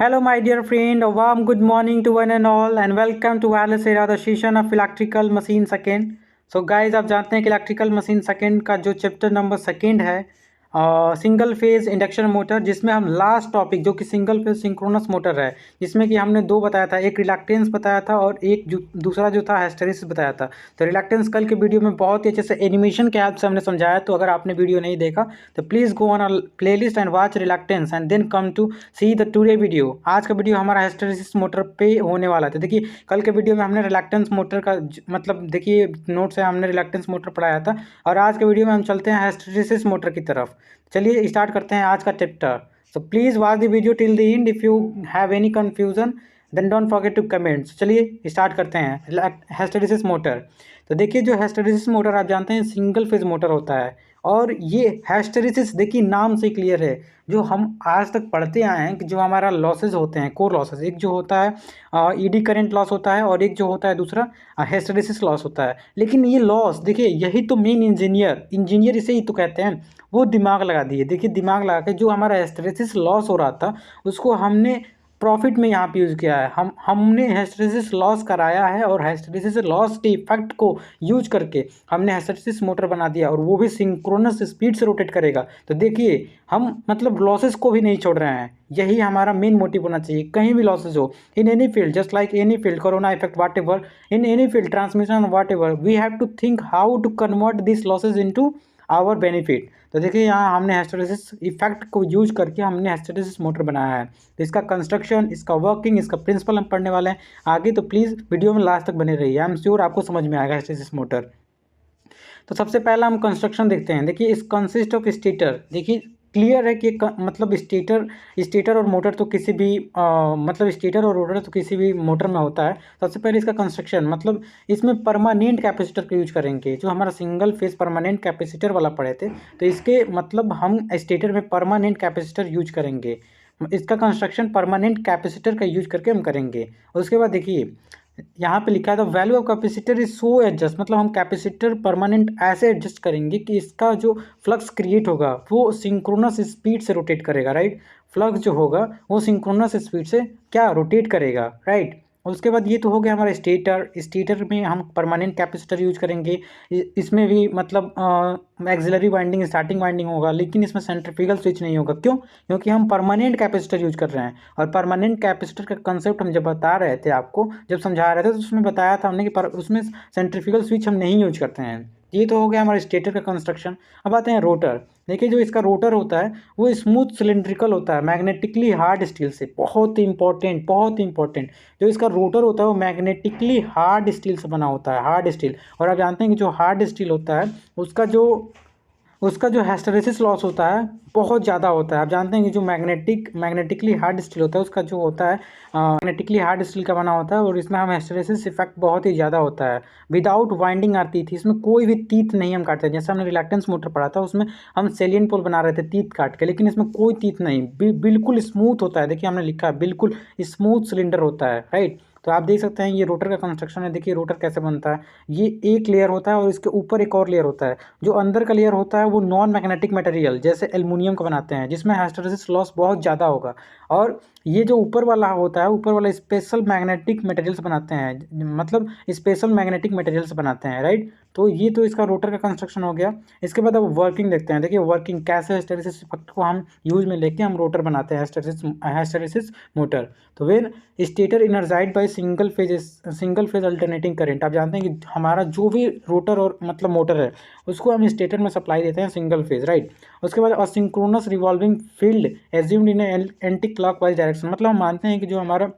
Hello, my dear friend. A warm good morning to one and all, and welcome to wireless era, the session of electrical machine second. So, guys, आप जानते हैं कि electrical machine second का जो chapter number second है single phase induction motor, जिसमें हम last topic जो कि सिंगल फेज सिंक्रोनस मोटर है, जिसमें कि हमने दो बताया था, एक रिलक्टेंस बताया था और एक दूसरा जो था हिस्टैरिसीस बताया था। तो रिलक्टेंस कल के वीडियो में बहुत ही अच्छे से एनिमेशन के हेल्प से हमने समझाया। तो अगर आपने वीडियो नहीं देखा तो please go on a playlist and watch reluctance and then come to see the today video. आज का वीडियो हमारा हिस्टैरिसीस मोटर पे होने वाला था। देखिए, कल के वीडियो में हमने रिलक्टेंस मोटर का मतलब देखिए नोट से हमने रिलक्टेंस मोटर पढ़ाया था, और आज के वीडियो में हम चलते हैं हिस्टैरिसीस मोटर की तरफ। चलिए स्टार्ट करते हैं आज का chapter. So please watch the video till the end. If you have any confusion then don't forget to comment. चलिए स्टार्ट करते हैं हिस्टैरिसीस मोटर। तो देखिए, जो हिस्टैरिसीस मोटर आप जानते हैं सिंगल फेज मोटर होता है, और ये हिस्टैरिसीस देखिए नाम से क्लियर है। जो हम आज तक पढ़ते आए हैं कि जो हमारा लॉसेज होते हैं, कोर लॉसेज, एक जो होता है ईडी करंट लॉस होता है, और एक जो होता है दूसरा हिस्टैरिसीस लॉस होता है। लेकिन ये लॉस देखिए, यही तो मेन इंजीनियर इसे ही तो कहते हैं, वो दिमाग लगा दिए। देखिए, दिमाग लगा के जो हमारा हिस्टैरिसीस लॉस हो रहा था उसको हमने प्रॉफिट में यहाँ पे यूज़ किया है। हमने हिस्टैरिसीस लॉस कराया है, और हिस्टैरिसीस लॉस के इफेक्ट को यूज करके हमने हिस्टैरिसीस मोटर बना दिया, और वो भी सिंक्रोनस स्पीड से रोटेट करेगा। तो देखिए, हम मतलब लॉसेस को भी नहीं छोड़ रहे हैं। यही हमारा मेन मोटिव होना चाहिए। कहीं भी लॉसेस हो, in any field, just like any field, corona effect, whatever, in any field, transmission, whatever, we have to think how to convert this losses into our benefit. तो देखिए, यहाँ हमने hysteresis effect को use करके हमने hysteresis motor बनाया है। तो इसका कंस्ट्रक्शन, इसका वर्किंग, इसका प्रिंसिपल हम पढ़ने वाले हैं आगे। तो प्लीज़ वीडियो में लास्ट तक बने रहिए, आई एम श्योर आपको समझ में आएगा हिस्टैरिसीस मोटर। तो सबसे पहला हम कंस्ट्रक्शन देखते हैं। देखिए, इस कंसिस्ट ऑफ स्टेटर। देखिए, क्लियर है कि मतलब स्टेटर और मोटर तो किसी भी मतलब स्टेटर और रोटर तो किसी भी मोटर में होता है। सबसे पहले इसका कंस्ट्रक्शन, मतलब इसमें परमानेंट कैपेसिटर का यूज करेंगे। जो हमारा सिंगल फेज परमानेंट कैपेसिटर वाला पढ़े थे, तो इसके मतलब हम स्टेटर में परमानेंट कैपेसिटर यूज करेंगे। इसका कंस्ट्रक्शन परमानेंट कैपेसिटर का यूज करके हम करेंगे। उसके बाद देखिए, यहाँ पे लिखा है the value of capacitor is so adjust, मतलब हम कैपेसिटर परमानेंट ऐसे एडजस्ट करेंगे कि इसका जो फ्लक्स क्रिएट होगा वो सिंक्रोनस स्पीड से रोटेट करेगा, राइट। फ्लक्स जो होगा वो सिंक्रोनस स्पीड से क्या रोटेट करेगा, राइट। उसके बाद ये तो हो गया हमारा स्टेटर में हम परमानेंट कैपेसिटर यूज करेंगे। इसमें भी मतलब एक्सिलरी वाइंडिंग, स्टार्टिंग वाइंडिंग होगा, लेकिन इसमें सेंट्रीफ्यूगल स्विच नहीं होगा। क्यों? क्योंकि हम परमानेंट कैपेसिटर यूज कर रहे हैं। और परमानेंट कैपेसिटर का कंसेप्ट हम जब बता रहे थे आपको, जब समझा रहे थे, तो उसमें बताया था हमने कि उसमें सेंट्रीफ्यूगल स्विच हम नहीं यूज करते हैं। ये तो हो गया हमारे स्टेटर का कंस्ट्रक्शन। अब आते हैं रोटर। देखिए, जो इसका रोटर होता है वो स्मूथ सिलिंड्रिकल होता है, मैग्नेटिकली हार्ड स्टील से। बहुत ही इंपॉर्टेंट जो इसका रोटर होता है वो मैग्नेटिकली हार्ड स्टील से बना होता है, हार्ड स्टील। और आप जानते हैं कि जो हार्ड स्टील होता है उसका जो हिस्टैरिसीस लॉस होता है बहुत ज़्यादा होता है। आप जानते हैं कि जो मैग्नेटिकली हार्ड स्टील होता है उसका जो होता है मैग्नेटिकली हार्ड स्टील का बना होता है, और इसमें हम हिस्टैरिसीस इफेक्ट बहुत ही ज़्यादा होता है। विदाउट वाइंडिंग आती थी, इसमें कोई भी तीत नहीं हम काटते। जैसे हमने रिलक्टेंस मोटर पढ़ा था, उसमें हम सेलियन पोल बना रहे थे तीत काट के, लेकिन इसमें कोई तीत नहीं, बिल्कुल स्मूथ होता है। देखिए, हमने लिखा है बिल्कुल स्मूथ सिलेंडर होता है, राइट। तो आप देख सकते हैं ये रोटर का कंस्ट्रक्शन है। देखिए, रोटर कैसे बनता है। ये एक लेयर होता है और इसके ऊपर एक और लेयर होता है। जो अंदर का लेयर होता है वो नॉन मैग्नेटिक मटेरियल जैसे एल्युमिनियम का बनाते हैं, जिसमें हिस्टैरिसीस लॉस बहुत ज़्यादा होगा। और ये जो ऊपर वाला होता है, ऊपर वाला स्पेशल मैग्नेटिक मटेरियल से बनाते हैं, मतलब स्पेशल मैग्नेटिक मटेरियल से बनाते हैं, राइट। तो ये तो इसका रोटर का कंस्ट्रक्शन हो गया। इसके बाद अब वर्किंग देखते हैं। देखिए, वर्किंग कैसे हिस्टैरिसीस इफेक्ट को हम यूज में लेके हम रोटर बनाते हैं, हिस्टैरिसीस मोटर। तो when stator energized by single phase alternating current. आप जानते हैं कि हमारा जो भी रोटर और मतलब मोटर है उसको हम स्टेटर में सप्लाई देते हैं सिंगल फेज, राइट। उसके बाद असिंक्रोनस रिवॉल्विंग फील्ड एज्यूम्ड इन एंटी क्लॉकवाइज डायरेक्शन। मतलब हम मानते हैं कि जो हमारा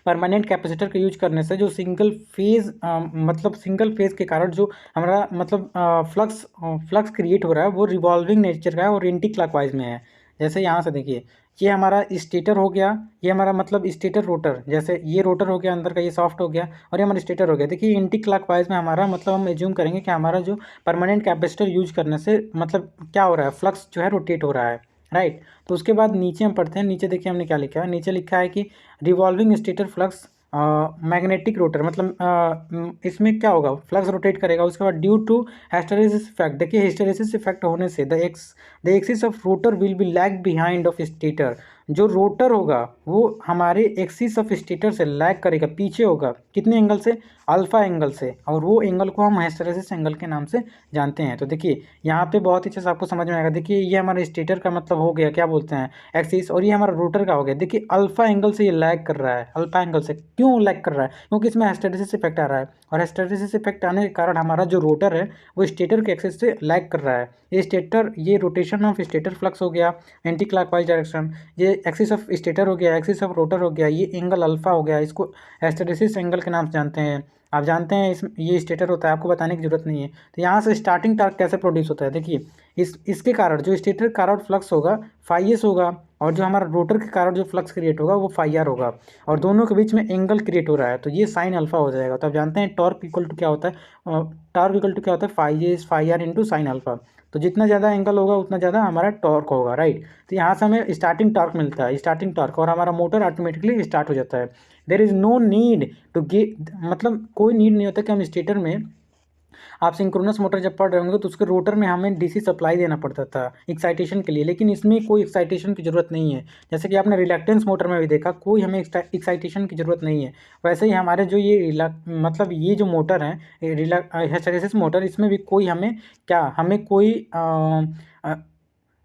परमानेंट कैपेसिटर का यूज करने से जो सिंगल फेज के कारण जो हमारा मतलब फ्लक्स क्रिएट हो रहा है वो रिवॉल्विंग नेचर का है और एंटी क्लॉकवाइज में है। जैसे यहाँ से देखिए, ये हमारा स्टेटर हो गया, ये हमारा मतलब स्टेटर रोटर, जैसे ये रोटर हो गया अंदर का, ये सॉफ्ट हो गया, और ये हमारा स्टेटर हो गया। देखिए, एंटी क्लॉकवाइज में हमारा मतलब हम एज्यूम करेंगे कि हमारा जो परमानेंट कैपेसिटर यूज करने से मतलब क्या हो रहा है, फ्लक्स जो है रोटेट हो रहा है, राइट। तो उसके बाद नीचे हम पढ़ते हैं। नीचे देखिए हमने क्या लिखा है। नीचे लिखा है कि revolving stator flux magnetic rotor, मतलब इसमें क्या होगा, फ्लक्स रोटेट करेगा। उसके बाद ड्यू टू हिस्टैरिसीस इफेक्ट। देखिए, हिस्टैरिसीस इफेक्ट होने से the axis of rotor will be lag behind of stator. जो रोटर होगा वो हमारे एक्सिस ऑफ स्टेटर से लैग करेगा, पीछे होगा, कितने एंगल से, अल्फा एंगल से, और वो एंगल को हम हिस्टैरिसीस एंगल के नाम से जानते हैं। तो देखिए यहाँ पे बहुत ही अच्छे से आपको समझ में आएगा। देखिए ये हमारा स्टेटर का मतलब हो गया, क्या बोलते हैं, एक्सिस, और ये हमारा रोटर का हो गया। देखिए अल्फा एंगल से ये लैग कर रहा है, अल्फा एंगल से क्यों लैग कर रहा है, क्योंकि इसमें हिस्टैरिसीस इफेक्ट आ रहा है, और हिस्टैरिसीस इफेक्ट आने के कारण हमारा जो रोटर है वो स्टेटर के एक्सिस से लैग कर रहा है। ये स्टेटर, ये रोटेशन ऑफ स्टेटर फ्लक्स हो गया एंटी क्लॉकवाइज डायरेक्शन, ये एक्सिस ऑफ स्टेटर हो गया, एक्सिस ऑफ रोटर हो गया, ये एंगल अल्फा हो गया, इसको हिस्टैरिसीस एंगल के नाम से जानते हैं। आप जानते हैं इस ये स्टेटर होता है, आपको बताने की जरूरत नहीं है। तो यहाँ से स्टार्टिंग टॉर्क कैसे प्रोड्यूस होता है, देखिए इसके कारण जो स्टेटर के कारण फ्लक्स होगा फाई एस होगा, और जो हमारा रोटर के कारण जो फ्लक्स क्रिएट होगा वो फाई आर होगा, और दोनों के बीच में एंगल क्रिएट हो रहा है, तो ये साइन अल्फा हो जाएगा। तो आप जानते हैं टॉर्क इक्वल टू क्या होता है, टॉर्क इक्वल टू क्या होता है, phi S phi R into sine alpha. तो जितना ज़्यादा एंगल होगा उतना ज़्यादा हमारा टॉर्क होगा, राइट। तो यहाँ से हमें स्टार्टिंग टॉर्क मिलता है, स्टार्टिंग टॉर्क, और हमारा मोटर ऑटोमेटिकली स्टार्ट हो जाता है। There is no need to मतलब कोई नीड नहीं होता कि हम स्टेटर में, आप सिंक्रोनस मोटर जब पढ़ रहे होंगे तो उसके रोटर में हमें डीसी सप्लाई देना पड़ता था एक्साइटेशन के लिए, लेकिन इसमें कोई एक्साइटेशन की ज़रूरत नहीं है। जैसे कि आपने रिलक्टेंस मोटर में भी देखा, कोई हमें एक्साइटेशन की ज़रूरत नहीं है। वैसे ही हमारे जो ये मतलब ये जो मोटर है हिस्टैरिसीस मोटर, इसमें भी कोई हमें क्या, हमें कोई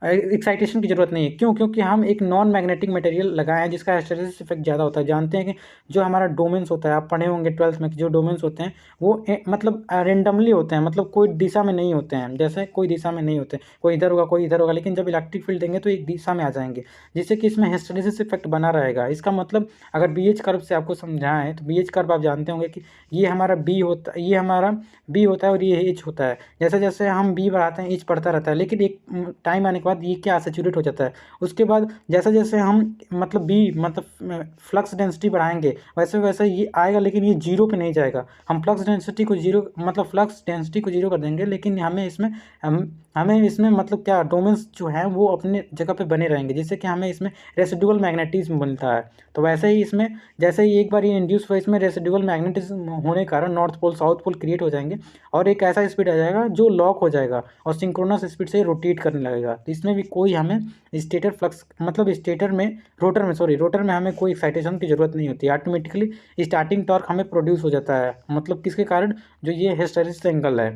एक्साइटेशन की जरूरत नहीं है। क्यों, क्योंकि हम एक नॉन मैग्नेटिक मटेरियल लगाए हैं जिसका हिस्टैरिसीस इफेक्ट ज़्यादा होता है। जानते हैं कि जो हमारा डोमेन्स होता है, आप पढ़े होंगे 12th में, जो डोमेन्स होते हैं वो मतलब रेंडमली होते हैं, मतलब कोई दिशा में नहीं होते हैं, जैसे कोई दिशा में नहीं होते, कोई इधर होगा कोई इधर होगा, लेकिन जब इलेक्ट्रिक फील्ड देंगे तो एक दिशा में आ जाएंगे, जिससे कि इसमें हिस्टैरिसीस इफेक्ट बना रहेगा। इसका मतलब अगर BH कर्व से आपको समझाएं तो BH कर्व आप जानते होंगे कि ये हमारा B होता है, ये हमारा B होता है और ये H होता है। जैसे जैसे हम B बढ़ाते हैं H बढ़ता रहता है, लेकिन एक टाइम आने के बाद ये क्या सैचुरेट हो जाता है। उसके बाद जैसे जैसे हम मतलब B मतलब फ्लक्स डेंसिटी बढ़ाएंगे वैसे वैसे ये आएगा, लेकिन ये जीरो पे नहीं जाएगा। हम फ्लक्स डेंसिटी को जीरो मतलब फ्लक्स डेंसिटी को जीरो कर देंगे, लेकिन हमें इसमें मतलब क्या डोमेन्स जो हैं वो अपने जगह पे बने रहेंगे, जिससे कि हमें इसमें रेसिडुअल मैग्नेटिज्म बनता है। तो वैसे ही इसमें जैसे ही एक बार ये इंड्यूस हुआ, इसमें रेसिडुअल मैग्नेटिज्म होने के कारण north pole south pole create हो जाएंगे, और एक ऐसा स्पीड आ जाएगा जो लॉक हो जाएगा और सिंक्रोनस स्पीड से रोटेट करने लगेगा। तो इसमें भी कोई हमें स्टेटर फ्लक्स मतलब स्टेटर में रोटर में हमें कोई एक्साइटेशन की जरूरत नहीं होती, ऑटोमेटिकली स्टार्टिंग टॉर्क हमें प्रोड्यूस हो जाता है, मतलब किसके कारण, जो ये हिस्टैरिसीस एंगल है।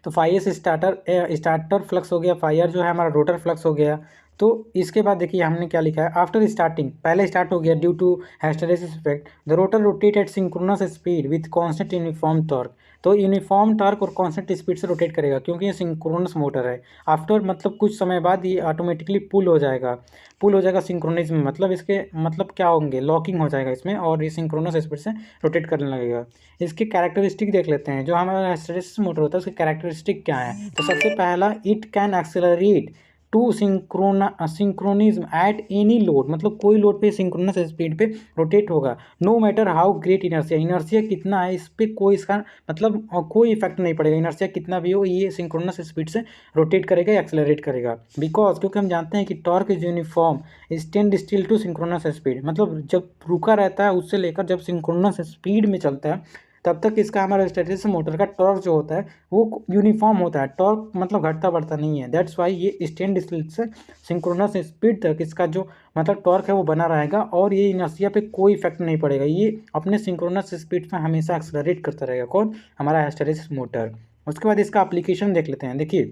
तो फाई एस स्टार्टर फ्लक्स हो गया, फाई आर जो है हमारा रोटर फ्लक्स हो गया। तो इसके बाद देखिए हमने क्या लिखा है, आफ्टर स्टार्टिंग, पहले स्टार्ट हो गया due to hysteresis effect the rotor rotate at synchronous speed with constant uniform torque. तो यूनिफॉर्म टॉर्क और कांस्टेंट स्पीड से रोटेट करेगा, क्योंकि ये सिंक्रोनस मोटर है। आफ्टर मतलब कुछ समय बाद ये ऑटोमेटिकली पुल हो जाएगा सिंक्रोनिज्म, मतलब इसके मतलब क्या होंगे, लॉकिंग हो जाएगा इसमें, और ये सिंक्रोनस स्पीड से रोटेट करने लगेगा। इसके कैरेक्टरिस्टिक देख लेते हैं, जो हमारा हिस्टैरिसीस मोटर होता है उसके कैरेक्टरिस्टिक क्या है। तो सबसे पहला, it can accelerate to synchronism at any load, मतलब कोई लोड पे सिंक्रोनस स्पीड पे रोटेट होगा, no matter how great inertia कितना है इस पर कोई इसका मतलब कोई इफेक्ट नहीं पड़ेगा, इनर्शिया कितना भी हो ये सिंक्रोनस स्पीड से रोटेट करेगा, एक्सेलरेट करेगा। बिकॉज क्योंकि हम जानते हैं कि torque is uniform stand still to synchronous speed, मतलब जब रुका रहता है उससे लेकर जब सिंक्रोनस स्पीड में चलता है तब तक इसका हमारा हिस्टैरिसीस मोटर का टॉर्क जो होता है वो यूनिफॉर्म होता है, टॉर्क मतलब घटता बढ़ता नहीं है। दैट्स वाई ये stand still say synchronous speed तक इसका जो मतलब टॉर्क है वो बना रहेगा, और ये इनर्शिया पे कोई इफेक्ट नहीं पड़ेगा, ये अपने सिंक्रोनस स्पीड पे हमेशा एक्सेलरेट करता रहेगा। कौन, हमारा हिस्टैरिसीस मोटर। उसके बाद इसका एप्लीकेशन देख लेते हैं। देखिए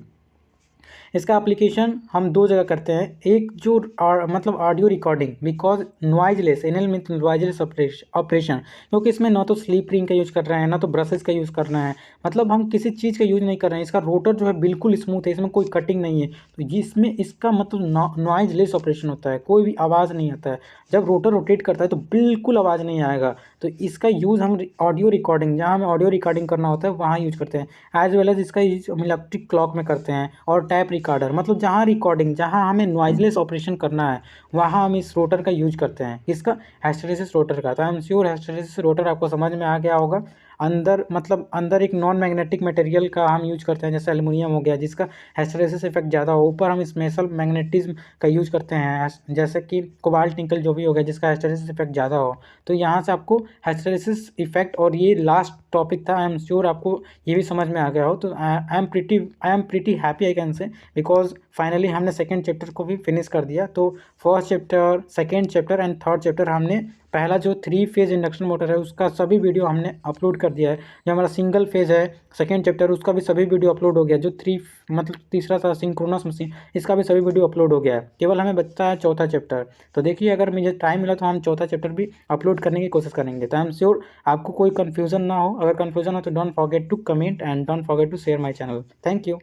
इसका एप्लीकेशन हम दो जगह करते हैं, एक जो मतलब audio recording, because noiseless NL में नॉइजलेस ऑपरेशन, क्योंकि इसमें ना तो स्लीप रिंग का यूज़ कर रहे हैं ना तो ब्रशेस का यूज़ करना है, मतलब हम किसी चीज़ का यूज़ नहीं कर रहे हैं। इसका रोटर जो है बिल्कुल स्मूथ है, इसमें कोई कटिंग नहीं है, तो जिसमें इसका मतलब नॉइजलेस ऑपरेशन होता है, कोई भी आवाज़ नहीं आता है। जब रोटर रोटेट करता है तो बिल्कुल आवाज़ नहीं आएगा। तो इसका यूज़ हम ऑडियो रिकॉर्डिंग, जहाँ हमें ऑडियो रिकॉर्डिंग करना होता है वहाँ यूज करते हैं। एज वेल एज इसका यूज हम इलेक्ट्रिक क्लॉक में करते हैं, और टैप रिकॉर्डर, मतलब जहाँ रिकॉर्डिंग, जहाँ हमें नॉइजलेस ऑपरेशन करना है वहाँ हम इस रोटर का यूज करते हैं। इसका हिस्टैरिसीस रोटर का। तो I am sure hysteresis rotor आपको समझ में आ गया होगा। अंदर मतलब अंदर एक नॉन मैग्नेटिक मटेरियल का हम यूज करते हैं, जैसे एल्युमिनियम हो गया जिसका हिस्टैरिसीस इफेक्ट ज़्यादा हो, ऊपर हम स्पेशल मैग्नेटिज्म का यूज करते हैं जैसे कि कोबाल्ट निकल जो भी हो गया जिसका हिस्टैरिसीस इफेक्ट ज़्यादा हो। तो यहाँ से आपको हिस्टैरिसीस इफेक्ट और ये लास्ट टॉपिक था, आई एम श्योर आपको ये भी समझ में आ गया हो। तो I am pretty happy I can say, because finally हमने सेकेंड चैप्टर को भी फिनिश कर दिया। तो first chapter, second chapter and third chapter हमने पहला जो 3 फेज इंडक्शन मोटर है उसका सभी वीडियो हमने अपलोड कर दिया है। जो हमारा सिंगल फेज है सेकेंड चैप्टर उसका भी सभी वीडियो अपलोड हो गया। जो मतलब तीसरा था सिंक्रोनस मशीन, इसका भी सभी वीडियो अपलोड हो गया है। केवल हमें बचता है चौथा चैप्टर। तो देखिए अगर मुझे टाइम मिला तो हम चौथा चैप्टर भी अपलोड करने की कोशिश करेंगे। तो आई एम श्योर आपको कोई कन्फ्यूजन ना हो। अगर कन्फ्यूजन हो तो don't forget to comment and don't forget to share my channel. Thank you.